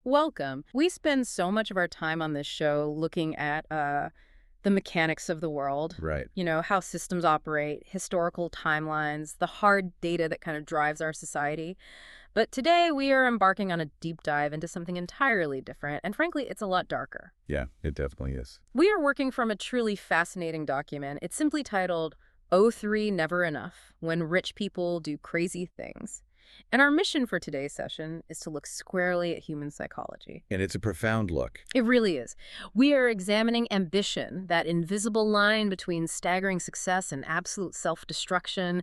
Welcome. We spend so much of our time on this show looking at the mechanics of the world, Right. how systems operate, historical timelines, the hard data that kind of drives our society. But today we are embarking on a deep dive into something entirely different, and frankly, it's a lot darker. Yeah, it definitely is. We are working from a truly fascinating document. It's simply titled "O3 Never Enough: When Rich People Do Crazy Things." And our mission for today's session is to look squarely at human psychology. And it's a profound look. It really is. We are examining ambition, that invisible line between staggering success and absolute self-destruction,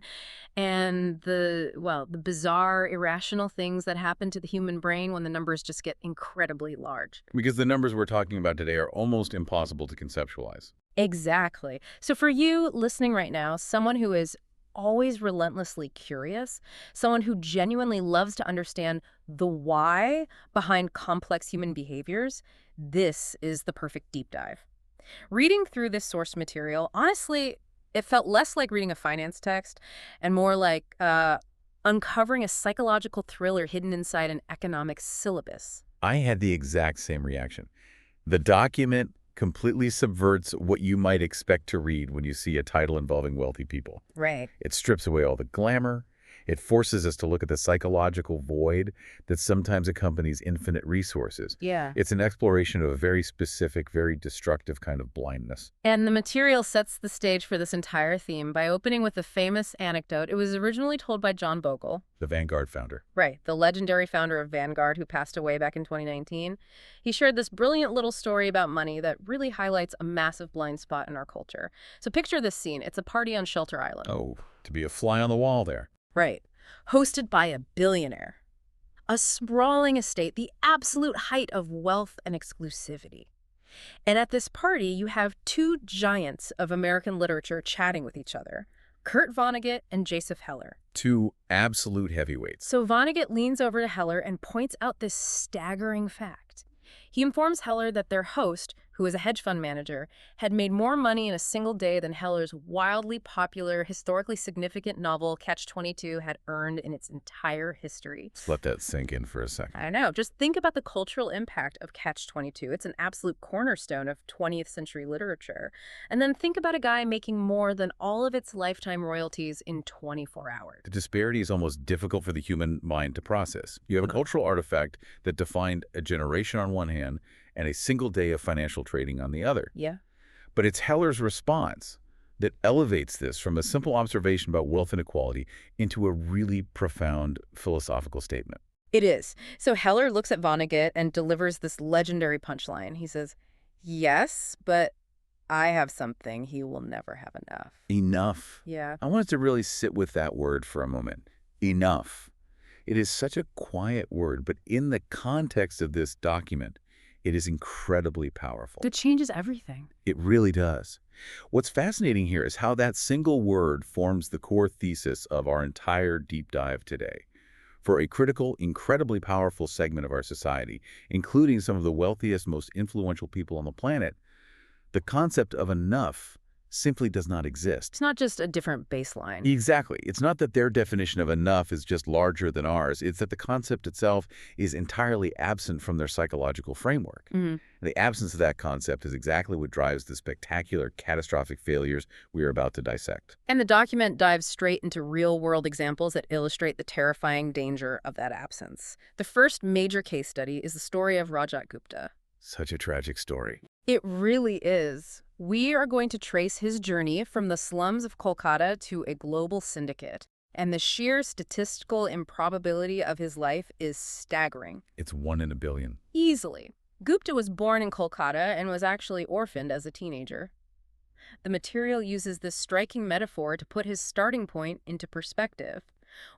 and the bizarre, irrational things that happen to the human brain when the numbers just get incredibly large. Because the numbers we're talking about today are almost impossible to conceptualize. Exactly. So for you listening right now, someone who is always relentlessly curious, someone who genuinely loves to understand the why behind complex human behaviors, this is the perfect deep dive. Reading through this source material, honestly, it felt less like reading a finance text and more like uncovering a psychological thriller hidden inside an economics syllabus. I had the exact same reaction. The document completely subverts what you might expect to read when you see a title involving wealthy people. Right. It strips away all the glamour. It forces us to look at the psychological void that sometimes accompanies infinite resources. Yeah. It's an exploration of a very specific, very destructive kind of blindness. And the material sets the stage for this entire theme by opening with a famous anecdote. It was originally told by John Bogle. The Vanguard founder. Right, the legendary founder of Vanguard who passed away back in 2019. He shared this brilliant little story about money that really highlights a massive blind spot in our culture. So picture this scene. It's a party on Shelter Island. Oh, to be a fly on the wall there. Right. Hosted by a billionaire. A sprawling estate, the absolute height of wealth and exclusivity. And at this party, you have two giants of American literature chatting with each other, Kurt Vonnegut and Joseph Heller. Two absolute heavyweights. So Vonnegut leans over to Heller and points out this staggering fact. He informs Heller that their host, who is a hedge fund manager, had made more money in a single day than Heller's wildly popular, historically significant novel Catch-22 had earned in its entire history. Let's let that sink in for a second. I know. Just think about the cultural impact of Catch-22. It's an absolute cornerstone of 20th century literature. And then think about a guy making more than all of its lifetime royalties in 24 hours. The disparity is almost difficult for the human mind to process. You have a cultural artifact that defined a generation on one hand and a single day of financial trading on the other. Yeah. But it's Heller's response that elevates this from a simple observation about wealth inequality into a really profound philosophical statement. It is. So Heller looks at Vonnegut and delivers this legendary punchline. He says, "Yes, but I have something he will never have enough." Enough. Yeah. I wanted to really sit with that word for a moment. Enough. It is such a quiet word, but in the context of this document, it is incredibly powerful. That changes everything. It really does. What's fascinating here is how that single word forms the core thesis of our entire deep dive today. For a critical, incredibly powerful segment of our society, including some of the wealthiest, most influential people on the planet, the concept of enough simply does not exist. It's not just a different baseline. Exactly. It's not that their definition of enough is just larger than ours. It's that the concept itself is entirely absent from their psychological framework. The absence of that concept is exactly what drives the spectacular, catastrophic failures we are about to dissect. And the document dives straight into real-world examples that illustrate the terrifying danger of that absence. The first major case study is the story of Rajat Gupta. Such a tragic story. It really is. We are going to trace his journey from the slums of Kolkata to a global syndicate. And the sheer statistical improbability of his life is staggering. It's 1 in a billion. Easily. Gupta was born in Kolkata and was actually orphaned as a teenager. The material uses this striking metaphor to put his starting point into perspective.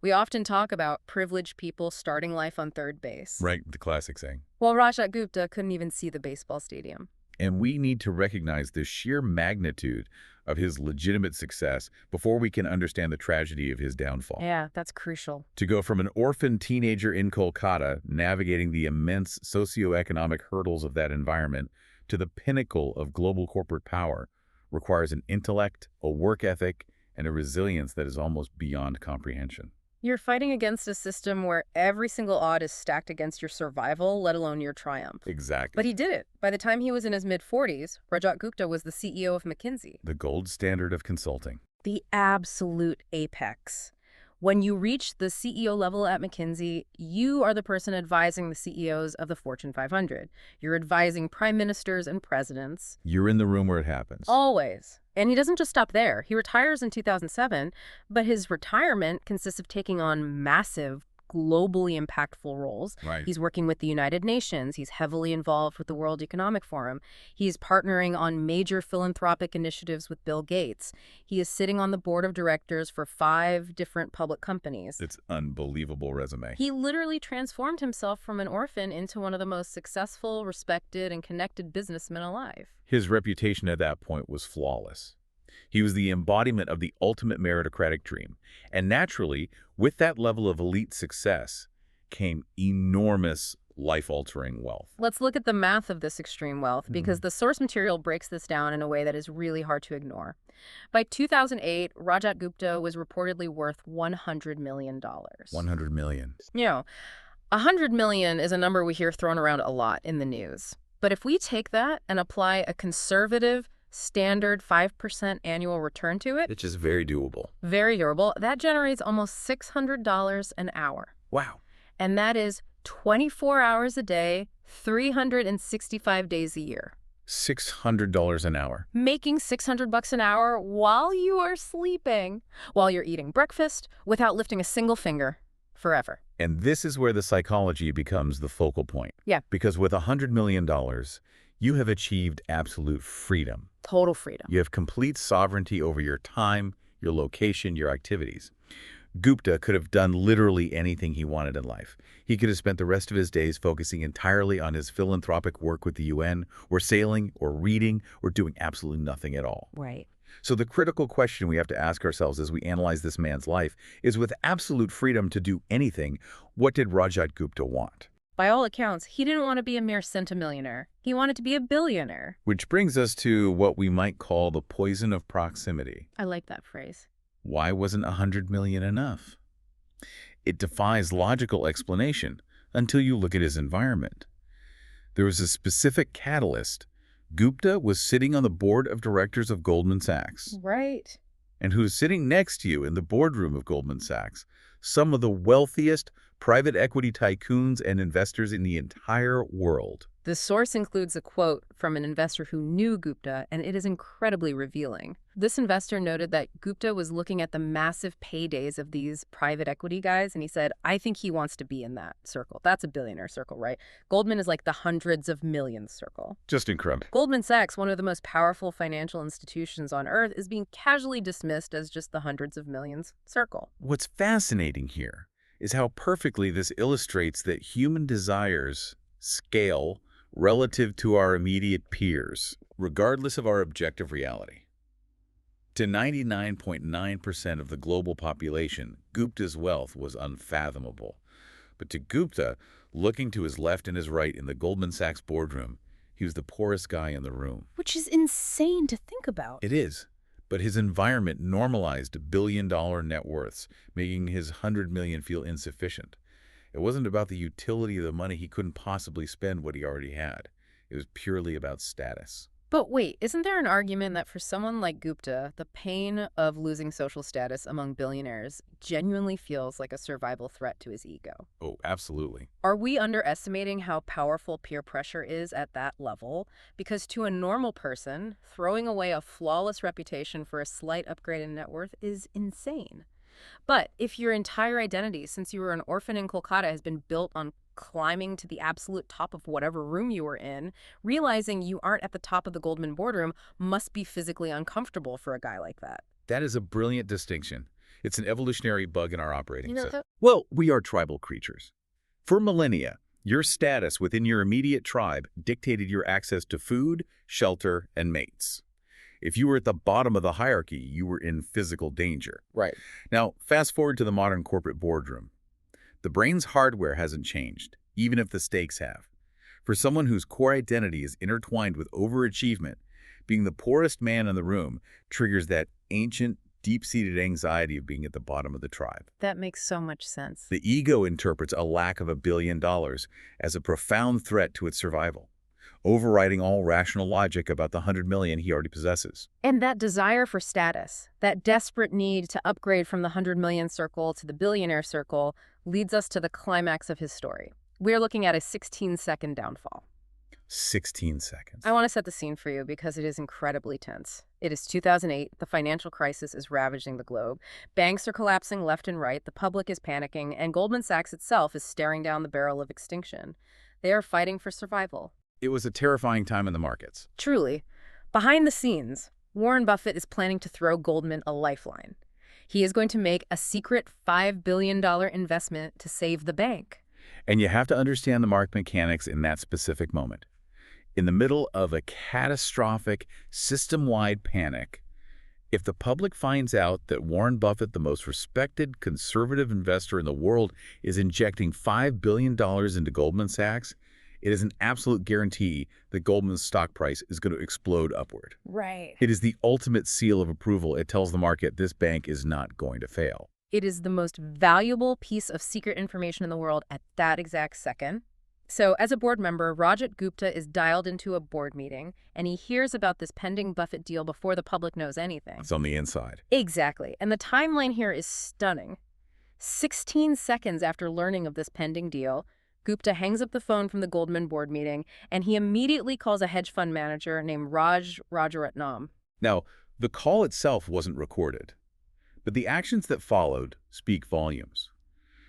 We often talk about privileged people starting life on third base. Right, the classic saying. Well, Rajat Gupta couldn't even see the baseball stadium. And we need to recognize the sheer magnitude of his legitimate success before we can understand the tragedy of his downfall. Yeah, that's crucial. To go from an orphaned teenager in Kolkata, navigating the immense socioeconomic hurdles of that environment, to the pinnacle of global corporate power, requires an intellect, a work ethic, and a resilience that is almost beyond comprehension. You're fighting against a system where every single odd is stacked against your survival, let alone your triumph. But Exactly. he did it. By the time he was in his mid-40s, Rajat Gupta was the CEO of McKinsey. The gold standard of consulting. The absolute apex. When you reach the CEO level at McKinsey, you are the person advising the CEOs of the Fortune 500. You're advising prime ministers and presidents. You're in the room where it happens. Always. And he doesn't just stop there. He retires in 2007, but his retirement consists of taking on massive, globally impactful roles. Right. He's working with the United Nations. He's heavily involved with the World Economic Forum. He's partnering on major philanthropic initiatives with Bill Gates. He is sitting on the board of directors for 5 different public companies. It's unbelievable resume. He literally transformed himself from an orphan into one of the most successful, respected, and connected businessmen alive. His reputation at that point was flawless. He was the embodiment of the ultimate meritocratic dream. And naturally, with that level of elite success came enormous life-altering wealth. Let's look at the math of this extreme wealth, because the source material breaks this down in a way that is really hard to ignore. By 2008, Rajat Gupta was reportedly worth $100 million. 100 million. You know, 100 million is a number we hear thrown around a lot in the news. But if we take that and apply a conservative, standard 5% annual return to it, It's just very doable. very durable, that generates almost $600 an hour. Wow. And that is 24 hours a day, 365 days a year. $600 an hour. Making $600 an hour while you are sleeping, while you're eating breakfast, without lifting a single finger, forever. And this is where the psychology becomes the focal point. Yeah. Because with $100 million, you have achieved absolute freedom. Total freedom. You have complete sovereignty over your time, your location, your activities. Gupta could have done literally anything he wanted in life. He could have spent the rest of his days focusing entirely on his philanthropic work with the UN, or sailing, or reading, or doing absolutely nothing at all. Right. So the critical question we have to ask ourselves as we analyze this man's life is, with absolute freedom to do anything, what did Rajat Gupta want? By all accounts, he didn't want to be a mere centimillionaire. He wanted to be a billionaire. Which brings us to what we might call the poison of proximity. I like that phrase. Why wasn't 100 million enough? It defies logical explanation until you look at his environment. There was a specific catalyst. Gupta was sitting on the board of directors of Goldman Sachs. Right. And who's sitting next to you in the boardroom of Goldman Sachs? Some of the wealthiest private equity tycoons and investors in the entire world. The source includes a quote from an investor who knew Gupta, and it is incredibly revealing. This investor noted that Gupta was looking at the massive paydays of these private equity guys, and he said, I think he wants to be in that circle. That's a billionaire circle, right? Goldman is like the hundreds of millions circle. Just incredible. Goldman Sachs, one of the most powerful financial institutions on earth, is being casually dismissed as just the hundreds of millions circle. What's fascinating here is how perfectly this illustrates that human desires scale relative to our immediate peers, regardless of our objective reality. To 99.9% of the global population, Gupta's wealth was unfathomable. But to Gupta, looking to his left and his right in the Goldman Sachs boardroom, he was the poorest guy in the room. Which is insane to think about. It is. But his environment normalized billion-dollar net worths, making his 100 million feel insufficient. It wasn't about the utility of the money. He couldn't possibly spend what he already had. It was purely about status. But wait, isn't there an argument that for someone like Gupta, the pain of losing social status among billionaires genuinely feels like a survival threat to his ego? Oh, absolutely. Are we underestimating how powerful peer pressure is at that level? Because to a normal person, throwing away a flawless reputation for a slight upgrade in net worth is insane. But if your entire identity since you were an orphan in Kolkata has been built on climbing to the absolute top of whatever room you were in, realizing you aren't at the top of the Goldman boardroom must be physically uncomfortable for a guy like that. That is a brilliant distinction. It's an evolutionary bug in our operating You know, system. Well, we are tribal creatures. For millennia, your status within your immediate tribe dictated your access to food, shelter, and mates. If you were at the bottom of the hierarchy, you were in physical danger. Right. Now, fast forward to the modern corporate boardroom. The brain's hardware hasn't changed, even if the stakes have. For someone whose core identity is intertwined with overachievement, being the poorest man in the room triggers that ancient deep-seated anxiety of being at the bottom of the tribe. That makes so much sense. The ego interprets a lack of $1 billion as a profound threat to its survival, overriding all rational logic about the 100 million he already possesses. And that desire for status, that desperate need to upgrade from the 100 million circle to the billionaire circle, leads us to the climax of his story. We're looking at a 16-second downfall. 16 seconds. I want to set the scene for you because it is incredibly tense. It is 2008. The financial crisis is ravaging the globe. Banks are collapsing left and right. The public is panicking, and Goldman Sachs itself is staring down the barrel of extinction. They are fighting for survival. It was a terrifying time in the markets. Truly. Behind the scenes, Warren Buffett is planning to throw Goldman a lifeline. He is going to make a secret $5 billion investment to save the bank. And you have to understand the market mechanics in that specific moment. In the middle of a catastrophic, system-wide panic, if the public finds out that Warren Buffett, the most respected conservative investor in the world, is injecting $5 billion into Goldman Sachs, it is an absolute guarantee that Goldman's stock price is going to explode upward. Right. It is the ultimate seal of approval. It tells the market this bank is not going to fail. It is the most valuable piece of secret information in the world at that exact second. So, as a board member, Rajat Gupta is dialed into a board meeting, and he hears about this pending Buffett deal before the public knows anything. It's on the inside. Exactly. And the timeline here is stunning. 16 seconds after learning of this pending deal, Gupta hangs up the phone from the Goldman board meeting, and he immediately calls a hedge fund manager named Rajaratnam. Now, the call itself wasn't recorded, but the actions that followed speak volumes.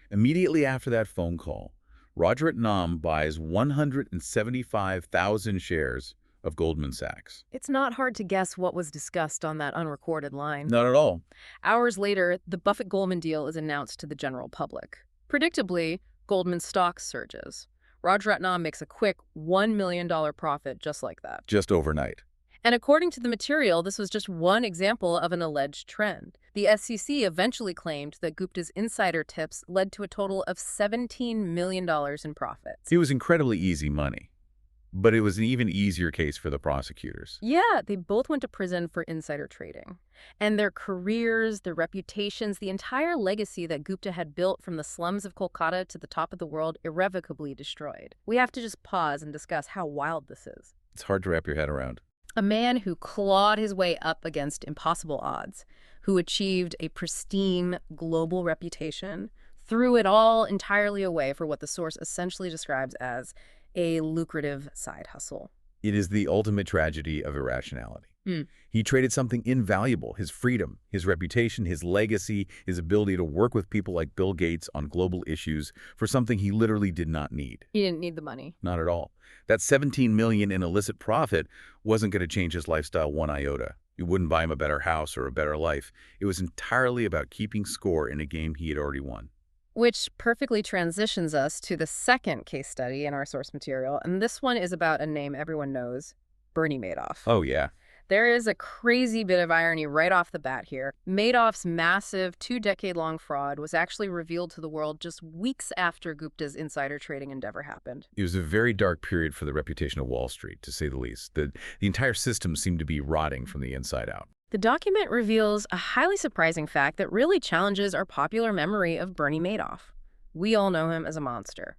Immediately after that phone call, Rajaratnam buys 175,000 shares of Goldman Sachs. It's not hard to guess what was discussed on that unrecorded line. Not at all. Hours later, the Buffett-Goldman deal is announced to the general public. Predictably, Goldman stock surges. Rajaratnam makes a quick $1 million profit just like that. Just overnight. And according to the material, this was just one example of an alleged trend. The SEC eventually claimed that Gupta's insider tips led to a total of $17 million in profits. It was incredibly easy money, but it was an even easier case for the prosecutors. Yeah, they both went to prison for insider trading. And their careers, their reputations, the entire legacy that Gupta had built from the slums of Kolkata to the top of the world irrevocably destroyed. We have to just pause and discuss how wild this is. It's hard to wrap your head around. A man who clawed his way up against impossible odds, who achieved a pristine global reputation, threw it all entirely away for what the source essentially describes as a lucrative side hustle. It is the ultimate tragedy of irrationality. He traded something invaluable, his freedom, his reputation, his legacy, his ability to work with people like Bill Gates on global issues for something he literally did not need. He didn't need the money. Not at all. That $17 million in illicit profit wasn't going to change his lifestyle one iota. It wouldn't buy him a better house or a better life. It was entirely about keeping score in a game he had already won. Which perfectly transitions us to the second case study in our source material, and this one is about a name everyone knows, Bernie Madoff. Oh, yeah. There is a crazy bit of irony right off the bat here. Madoff's massive 2-decade-long fraud was actually revealed to the world just weeks after Gupta's insider trading endeavor happened. It was a very dark period for the reputation of Wall Street, to say the least. The entire system seemed to be rotting from the inside out. The document reveals a highly surprising fact that really challenges our popular memory of Bernie Madoff. We all know him as a monster,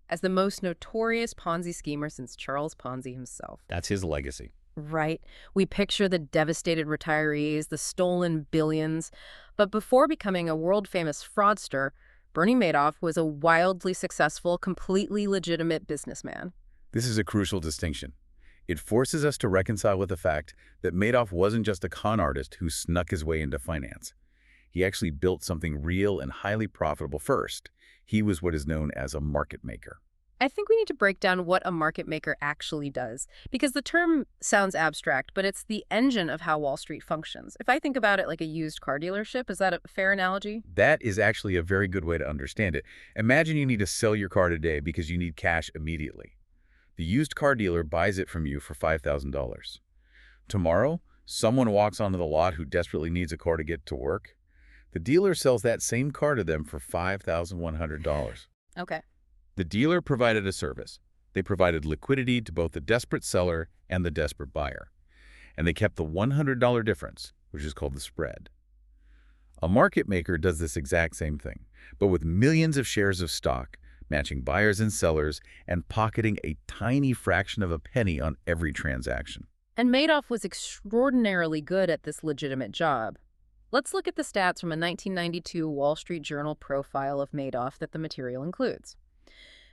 as the most notorious Ponzi schemer since Charles Ponzi himself. That's his legacy. Right. We picture the devastated retirees, the stolen billions. But before becoming a world-famous fraudster, Bernie Madoff was a wildly successful, completely legitimate businessman. This is a crucial distinction. It forces us to reconcile with the fact that Madoff wasn't just a con artist who snuck his way into finance. He actually built something real and highly profitable first. He was what is known as a market maker. I think we need to break down what a market maker actually does, because the term sounds abstract, but it's the engine of how Wall Street functions. If I think about it like a used car dealership, is that a fair analogy? That is actually a very good way to understand it. Imagine you need to sell your car today because you need cash immediately. The used car dealer buys it from you for $5,000. Tomorrow, someone walks onto the lot who desperately needs a car to get to work. The dealer sells that same car to them for $5,100. Okay. The dealer provided a service. They provided liquidity to both the desperate seller and the desperate buyer. And they kept the $100 difference, which is called the spread. A market maker does this exact same thing, but with millions of shares of stock, matching buyers and sellers, and pocketing a tiny fraction of a penny on every transaction. And Madoff was extraordinarily good at this legitimate job. Let's look at the stats from a 1992 Wall Street Journal profile of Madoff that the material includes.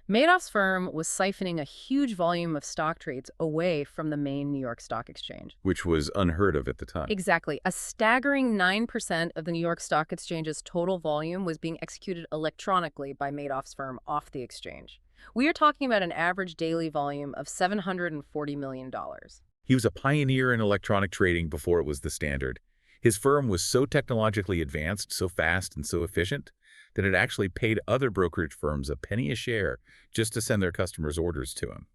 Madoff's firm was siphoning a huge volume of stock trades away from the main New York Stock Exchange. Which was unheard of at the time. Exactly. A staggering 9% of the New York Stock Exchange's total volume was being executed electronically by Madoff's firm off the exchange. We are talking about an average daily volume of $740 million. He was a pioneer in electronic trading before it was the standard. His firm was so technologically advanced, so fast, and so efficient that it actually paid other brokerage firms a penny a share just to send their customers' orders to him.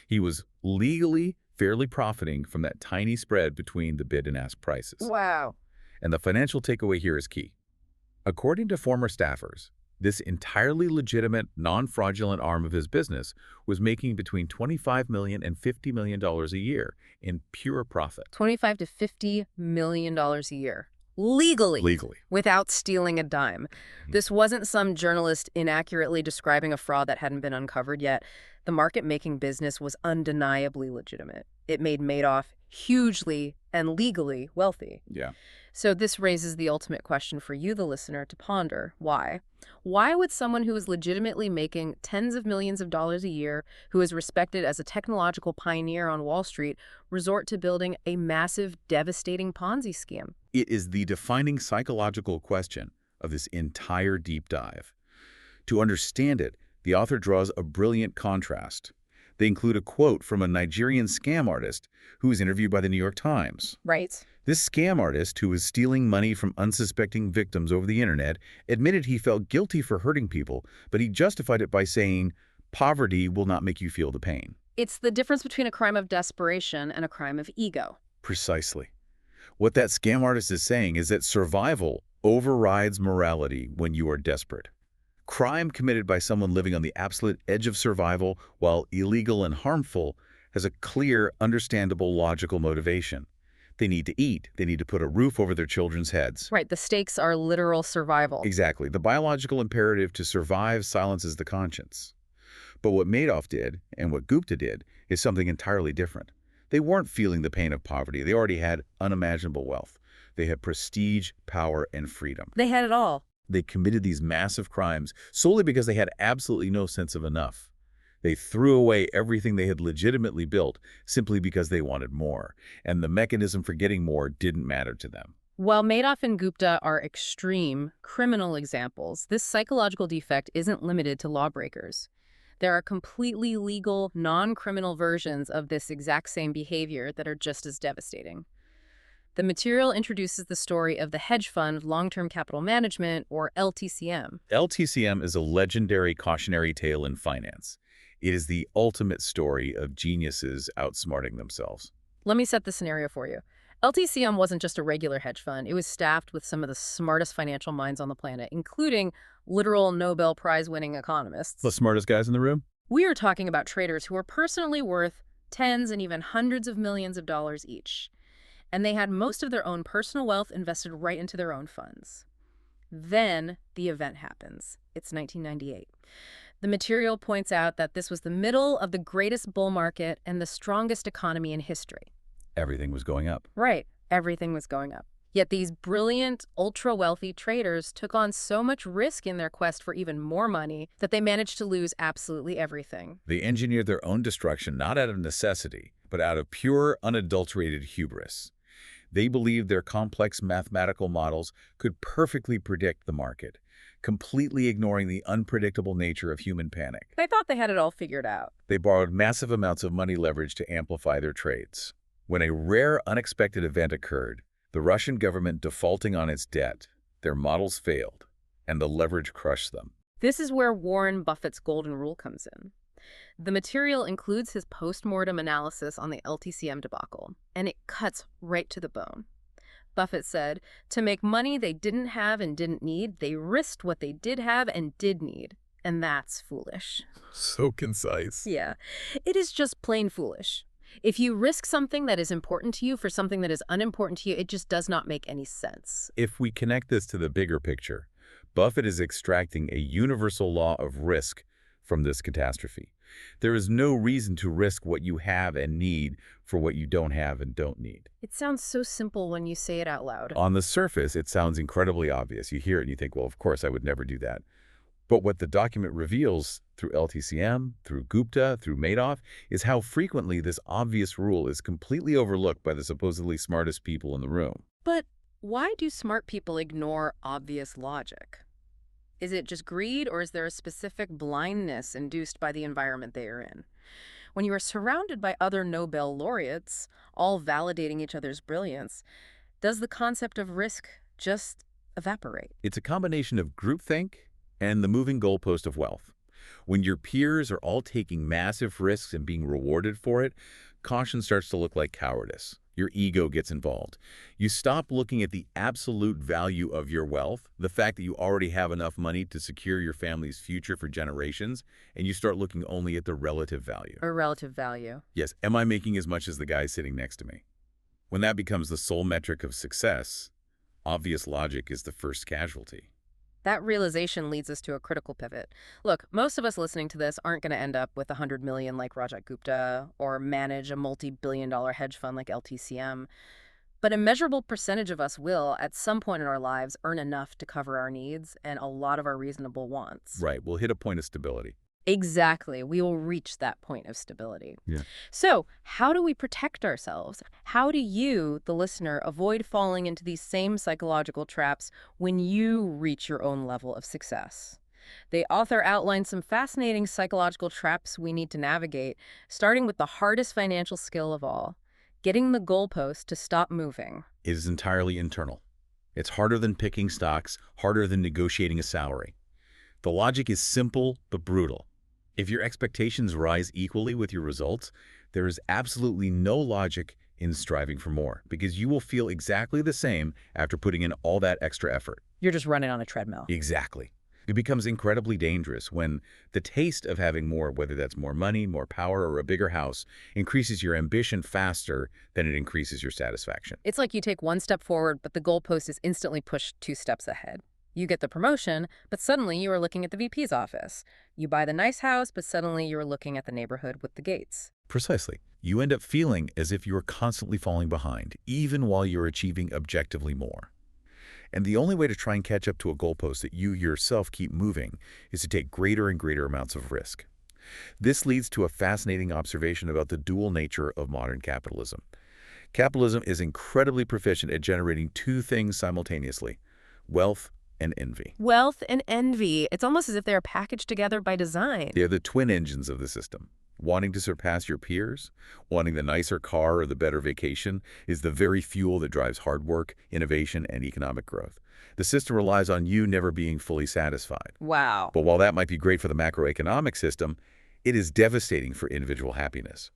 He was legally fairly profiting from that tiny spread between the bid and ask prices. Wow. And the financial takeaway here is key. According to former staffers, this entirely legitimate, non-fraudulent arm of his business was making between $25 million and $50 million a year in pure profit. $25 to $50 million a year. Legally. Without stealing a dime. This wasn't some journalist inaccurately describing a fraud that hadn't been uncovered yet. The market-making business was undeniably legitimate. It made Madoff hugely and legally wealthy. Yeah. So this raises the ultimate question for you, the listener, to ponder. Why? Why would someone who is legitimately making tens of millions of dollars a year, who is respected as a technological pioneer on Wall Street, resort to building a massive, devastating Ponzi scheme? It is the defining psychological question of this entire deep dive. To understand it, the author draws a brilliant contrast. They include a quote from a Nigerian scam artist who was interviewed by the New York Times. Right. This scam artist, who was stealing money from unsuspecting victims over the internet, admitted he felt guilty for hurting people, but he justified it by saying, "Poverty will not make you feel the pain." It's the difference between a crime of desperation and a crime of ego. Precisely. What that scam artist is saying is that survival overrides morality when you are desperate. Crime committed by someone living on the absolute edge of survival, while illegal and harmful, has a clear, understandable, logical motivation. They need to eat. They need to put a roof over their children's heads. Right, the stakes are literal survival. Exactly. The biological imperative to survive silences the conscience. But what Madoff did, and what Gupta did, is something entirely different. They weren't feeling the pain of poverty. They already had unimaginable wealth. They had prestige, power, and freedom. They had it all. They committed these massive crimes solely because they had absolutely no sense of enough. They threw away everything they had legitimately built simply because they wanted more, and the mechanism for getting more didn't matter to them. While Madoff and Gupta are extreme criminal examples, this psychological defect isn't limited to lawbreakers. There are completely legal, non-criminal versions of this exact same behavior that are just as devastating. The material introduces the story of the hedge fund long-term capital management, or LTCM. LTCM is a legendary cautionary tale in finance. It is the ultimate story of geniuses outsmarting themselves. Let me set the scenario for you. LTCM wasn't just a regular hedge fund. It was staffed with some of the smartest financial minds on the planet, including literal Nobel Prize-winning economists. The smartest guys in the room? We are talking about traders who are personally worth tens and even hundreds of millions of dollars each. And they had most of their own personal wealth invested right into their own funds. Then the event happens. It's 1998. The material points out that this was the middle of the greatest bull market and the strongest economy in history. Everything was going up. Right. Everything was going up. Yet these brilliant, ultra-wealthy traders took on so much risk in their quest for even more money that they managed to lose absolutely everything. They engineered their own destruction not out of necessity, but out of pure, unadulterated hubris. They believed their complex mathematical models could perfectly predict the market, completely ignoring the unpredictable nature of human panic. They thought they had it all figured out. They borrowed massive amounts of money leverage to amplify their trades. When a rare, unexpected event occurred, the Russian government defaulting on its debt, their models failed, and the leverage crushed them. This is where Warren Buffett's golden rule comes in. The material includes his post-mortem analysis on the LTCM debacle, and it cuts right to the bone. Buffett said, to make money they didn't have and didn't need, they risked what they did have and did need. And that's foolish. So concise. Yeah, it is just plain foolish. If you risk something that is important to you for something that is unimportant to you, it just does not make any sense. If we connect this to the bigger picture, Buffett is extracting a universal law of risk from this catastrophe. There is no reason to risk what you have and need for what you don't have and don't need. It sounds so simple when you say it out loud. On the surface, it sounds incredibly obvious. You hear it and you think, well, of course I would never do that. But what the document reveals through LTCM, through Gupta, through Madoff, is how frequently this obvious rule is completely overlooked by the supposedly smartest people in the room. But why do smart people ignore obvious logic? Is it just greed, or is there a specific blindness induced by the environment they are in? When you are surrounded by other Nobel laureates, all validating each other's brilliance, does the concept of risk just evaporate? It's a combination of groupthink and the moving goalpost of wealth. When your peers are all taking massive risks and being rewarded for it, caution starts to look like cowardice. Your ego gets involved. You stop looking at the absolute value of your wealth, the fact that you already have enough money to secure your family's future for generations, and you start looking only at the relative value. Or relative value. Yes, am I making as much as the guy sitting next to me? When that becomes the sole metric of success, obvious logic is the first casualty. That realization leads us to a critical pivot. Look, most of us listening to this aren't going to end up with $100 million like Rajat Gupta or manage a multi-billion-dollar hedge fund like LTCM. But a measurable percentage of us will, at some point in our lives, earn enough to cover our needs and a lot of our reasonable wants. Right, we'll hit a point of stability. Exactly. We will reach that point of stability. Yeah. So, how do we protect ourselves? How do you, the listener, avoid falling into these same psychological traps when you reach your own level of success? The author outlines some fascinating psychological traps we need to navigate, starting with the hardest financial skill of all, getting the goalpost to stop moving. It is entirely internal. It's harder than picking stocks, harder than negotiating a salary. The logic is simple but brutal. If your expectations rise equally with your results, there is absolutely no logic in striving for more, because you will feel exactly the same after putting in all that extra effort. You're just running on a treadmill. Exactly. It becomes incredibly dangerous when the taste of having more, whether that's more money, more power, or a bigger house, increases your ambition faster than it increases your satisfaction. It's like you take one step forward, but the goalpost is instantly pushed 2 steps ahead. You get the promotion, but suddenly you are looking at the VP's office. You buy the nice house, but suddenly you are looking at the neighborhood with the gates. Precisely. You end up feeling as if you are constantly falling behind, even while you're achieving objectively more. And the only way to try and catch up to a goalpost that you yourself keep moving is to take greater and greater amounts of risk. This leads to a fascinating observation about the dual nature of modern capitalism. Capitalism is incredibly proficient at generating 2 things simultaneously: wealth and envy. Wealth and envy. It's almost as if they are packaged together by design. They're the twin engines of the system. Wanting to surpass your peers, wanting the nicer car or the better vacation, is the very fuel that drives hard work, innovation, and economic growth. The system relies on you never being fully satisfied. Wow. But while that might be great for the macroeconomic system, it is devastating for individual happiness.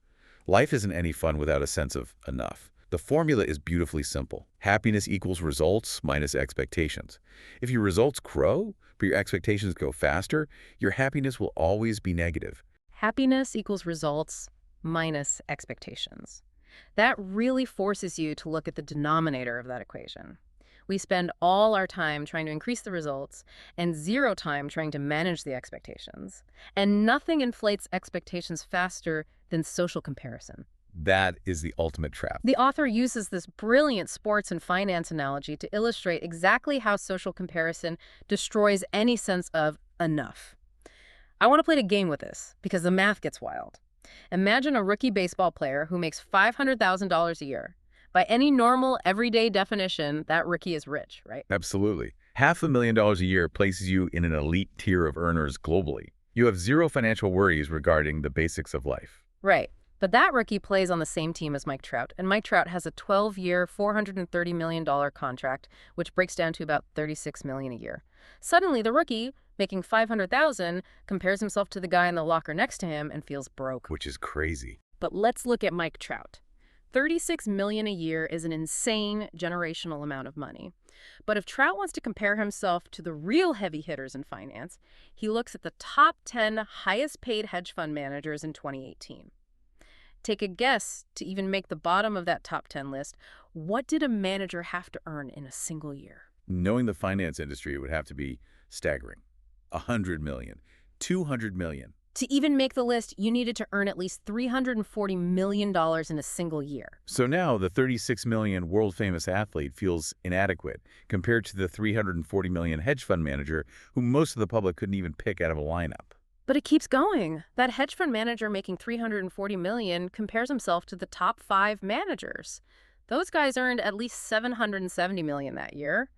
Life isn't any fun without a sense of enough. The formula is beautifully simple. Happiness equals results minus expectations. If your results grow, but your expectations go faster, your happiness will always be negative. Happiness equals results minus expectations. That really forces you to look at the denominator of that equation. We spend all our time trying to increase the results and 0 time trying to manage the expectations. And nothing inflates expectations faster than social comparison. That is the ultimate trap. The author uses this brilliant sports and finance analogy to illustrate exactly how social comparison destroys any sense of enough. I want to play a game with this because the math gets wild. Imagine a rookie baseball player who makes $500,000 a year. By any normal, everyday definition, that rookie is rich, right? Absolutely. $500,000 a year places you in an elite tier of earners globally. You have 0 financial worries regarding the basics of life. Right. But that rookie plays on the same team as Mike Trout, and Mike Trout has a 12-year, $430 million contract, which breaks down to about $36 million a year. Suddenly, the rookie, making $500,000, compares himself to the guy in the locker next to him and feels broke. Which is crazy. But let's look at Mike Trout. $36 million a year is an insane generational amount of money. But if Trout wants to compare himself to the real heavy hitters in finance, he looks at the top 10 highest paid hedge fund managers in 2018. Take a guess to even make the bottom of that top 10 list. What did a manager have to earn in a single year? Knowing the finance industry, it would have to be staggering. 100 million, 200 million. To even make the list, you needed to earn at least $340 million in a single year. So now the 36 million world-famous athlete feels inadequate compared to the 340 million hedge fund manager who most of the public couldn't even pick out of a lineup. But it keeps going. That hedge fund manager making $340 million compares himself to the top 5 managers. Those guys earned at least $770 million that year.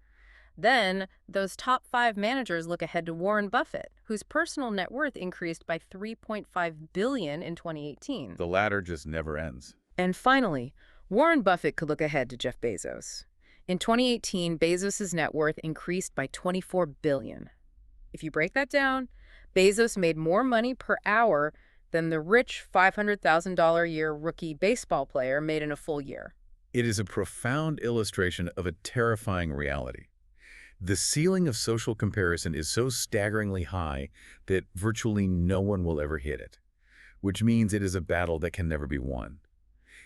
Then, those top 5 managers look ahead to Warren Buffett, whose personal net worth increased by $3.5 billion in 2018. The ladder just never ends. And finally, Warren Buffett could look ahead to Jeff Bezos. In 2018, Bezos' net worth increased by $24 billion. If you break that down, Bezos made more money per hour than the rich $500,000 a year rookie baseball player made in a full year. It is a profound illustration of a terrifying reality. The ceiling of social comparison is so staggeringly high that virtually no one will ever hit it, which means it is a battle that can never be won.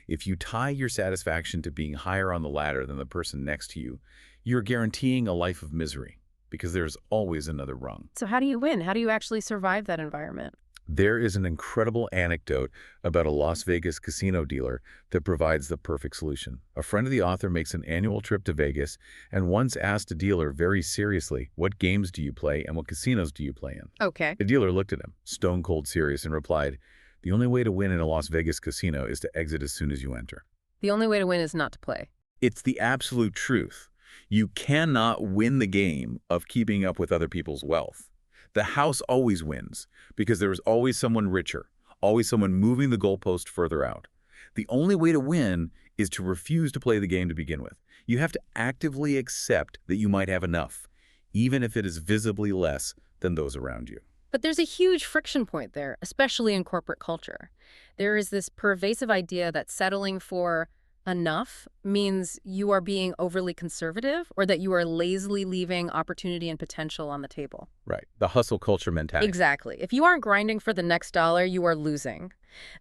If you tie your satisfaction to being higher on the ladder than the person next to you, you're guaranteeing a life of misery, because there's always another rung. So how do you win? How do you actually survive that environment? There is an incredible anecdote about a Las Vegas casino dealer that provides the perfect solution. A friend of the author makes an annual trip to Vegas and once asked a dealer very seriously, "What games do you play and what casinos do you play in?" Okay. The dealer looked at him, stone cold serious, and replied, "The only way to win in a Las Vegas casino is to exit as soon as you enter." The only way to win is not to play. It's the absolute truth. You cannot win the game of keeping up with other people's wealth. The house always wins because there is always someone richer, always someone moving the goalpost further out. The only way to win is to refuse to play the game to begin with. You have to actively accept that you might have enough, even if it is visibly less than those around you. But there's a huge friction point there, especially in corporate culture. There is this pervasive idea that settling for enough means you are being overly conservative or that you are lazily leaving opportunity and potential on the table. Right. The hustle culture mentality. Exactly. If you aren't grinding for the next dollar, you are losing.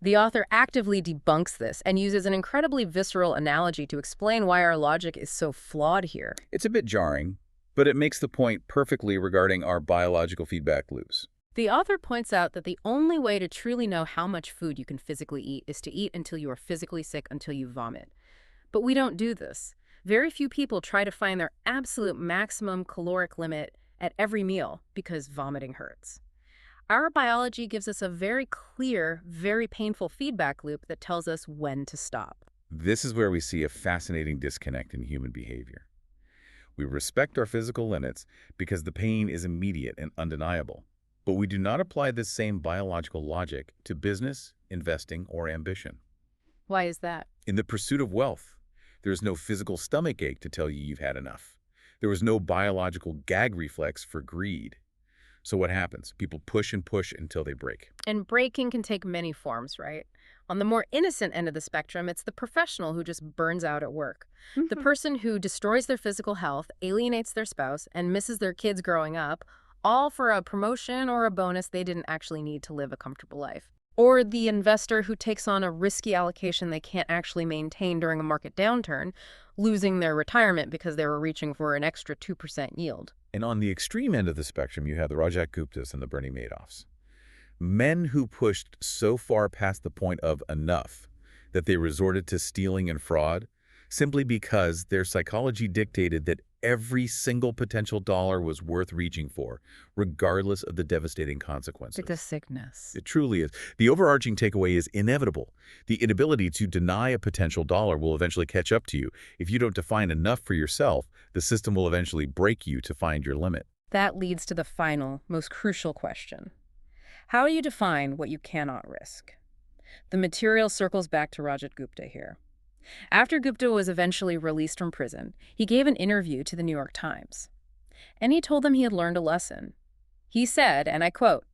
The author actively debunks this and uses an incredibly visceral analogy to explain why our logic is so flawed here. It's a bit jarring, but it makes the point perfectly regarding our biological feedback loops. The author points out that the only way to truly know how much food you can physically eat is to eat until you are physically sick, until you vomit. But we don't do this. Very few people try to find their absolute maximum caloric limit at every meal because vomiting hurts. Our biology gives us a very clear, very painful feedback loop that tells us when to stop. This is where we see a fascinating disconnect in human behavior. We respect our physical limits because the pain is immediate and undeniable. But we do not apply this same biological logic to business, investing, or ambition. Why is that? In the pursuit of wealth, there is no physical stomach ache to tell you you've had enough. There is no biological gag reflex for greed. So what happens? People push and push until they break. And breaking can take many forms, right? On the more innocent end of the spectrum, it's the professional who just burns out at work. The person who destroys their physical health, alienates their spouse, and misses their kids growing up, all for a promotion or a bonus they didn't actually need to live a comfortable life. Or the investor who takes on a risky allocation they can't actually maintain during a market downturn, losing their retirement because they were reaching for an extra 2% yield. And on the extreme end of the spectrum, you have the Rajat Guptas and the Bernie Madoffs. Men who pushed so far past the point of enough that they resorted to stealing and fraud simply because their psychology dictated that every single potential dollar was worth reaching for, regardless of the devastating consequences. It's a sickness. It truly is. The overarching takeaway is inevitable. The inability to deny a potential dollar will eventually catch up to you. If you don't define enough for yourself, the system will eventually break you to find your limit. That leads to the final, most crucial question. How do you define what you cannot risk? The material circles back to Rajat Gupta here. After Gupta was eventually released from prison, he gave an interview to the New York Times. And he told them he had learned a lesson. He said, and I quote,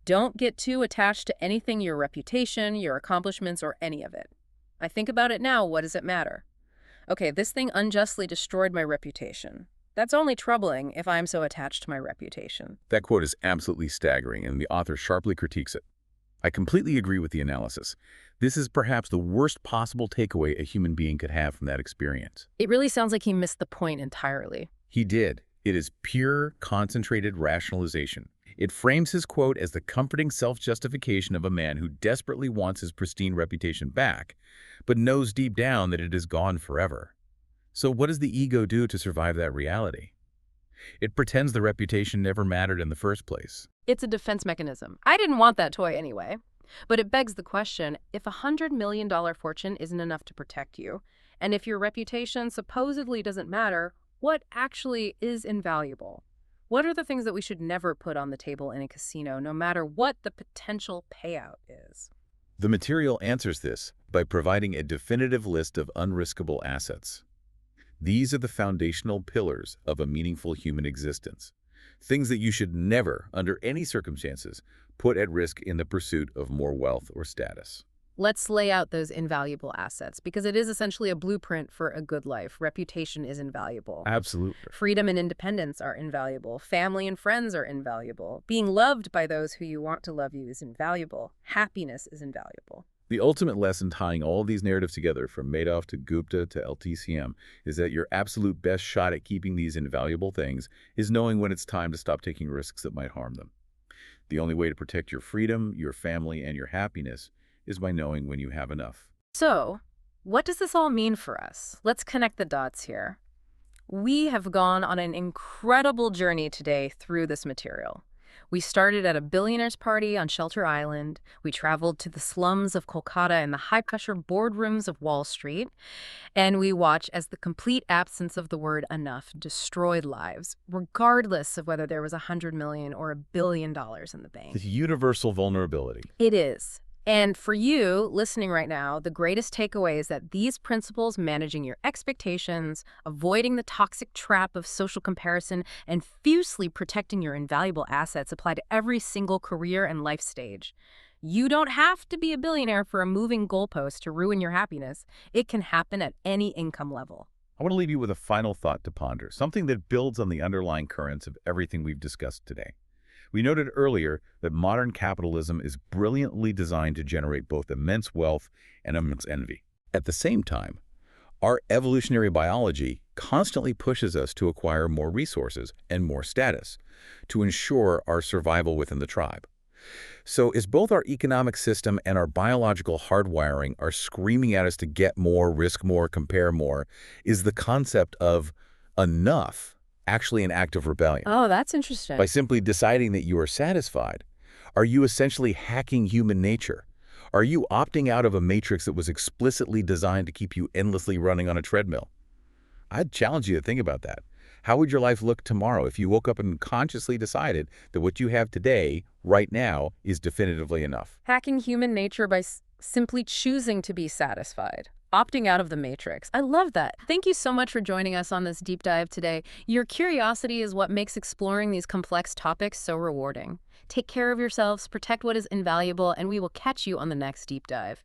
"Don't get too attached to anything, your reputation, your accomplishments, or any of it. I think about it now, what does it matter? Okay, this thing unjustly destroyed my reputation. That's only troubling if I'm so attached to my reputation." That quote is absolutely staggering, and the author sharply critiques it. I completely agree with the analysis. This is perhaps the worst possible takeaway a human being could have from that experience. It really sounds like he missed the point entirely. He did. It is pure, concentrated rationalization. It frames his quote as the comforting self-justification of a man who desperately wants his pristine reputation back, but knows deep down that it is gone forever. So what does the ego do to survive that reality? It pretends the reputation never mattered in the first place. It's a defense mechanism. I didn't want that toy anyway. But it begs the question, if a $100 million fortune isn't enough to protect you, and if your reputation supposedly doesn't matter, what actually is invaluable? What are the things that we should never put on the table in a casino, no matter what the potential payout is? The material answers this by providing a definitive list of unriskable assets. These are the foundational pillars of a meaningful human existence. Things that you should never, under any circumstances, put at risk in the pursuit of more wealth or status. Let's lay out those invaluable assets, because it is essentially a blueprint for a good life. Reputation is invaluable. Absolutely. Freedom and independence are invaluable. Family and friends are invaluable. Being loved by those who you want to love you is invaluable. Happiness is invaluable. The ultimate lesson tying all these narratives together, from Madoff to Gupta to LTCM, is that your absolute best shot at keeping these invaluable things is knowing when it's time to stop taking risks that might harm them. The only way to protect your freedom, your family, and your happiness is by knowing when you have enough. So, what does this all mean for us? Let's connect the dots here. We have gone on an incredible journey today through this material. We started at a billionaire's party on Shelter Island. We traveled to the slums of Kolkata and the high-pressure boardrooms of Wall Street. And we watched as the complete absence of the word enough destroyed lives, regardless of whether there was $100 million or $1 billion in the bank. The universal vulnerability. It is. And for you, listening right now, the greatest takeaway is that these principles, managing your expectations, avoiding the toxic trap of social comparison, and fiercely protecting your invaluable assets apply to every single career and life stage. You don't have to be a billionaire for a moving goalpost to ruin your happiness. It can happen at any income level. I want to leave you with a final thought to ponder, something that builds on the underlying currents of everything we've discussed today. We noted earlier that modern capitalism is brilliantly designed to generate both immense wealth and immense envy. At the same time, our evolutionary biology constantly pushes us to acquire more resources and more status to ensure our survival within the tribe. So as both our economic system and our biological hardwiring are screaming at us to get more, risk more, compare more, is the concept of enough actually an act of rebellion? Oh, that's interesting. By simply deciding that you are satisfied, are you essentially hacking human nature? Are you opting out of a matrix that was explicitly designed to keep you endlessly running on a treadmill? I'd challenge you to think about that. How would your life look tomorrow if you woke up and consciously decided that what you have today, right now, is definitively enough? Hacking human nature by simply choosing to be satisfied. Opting out of the matrix. I love that. Thank you so much for joining us on this deep dive today. Your curiosity is what makes exploring these complex topics so rewarding. Take care of yourselves, protect what is invaluable, and we will catch you on the next deep dive.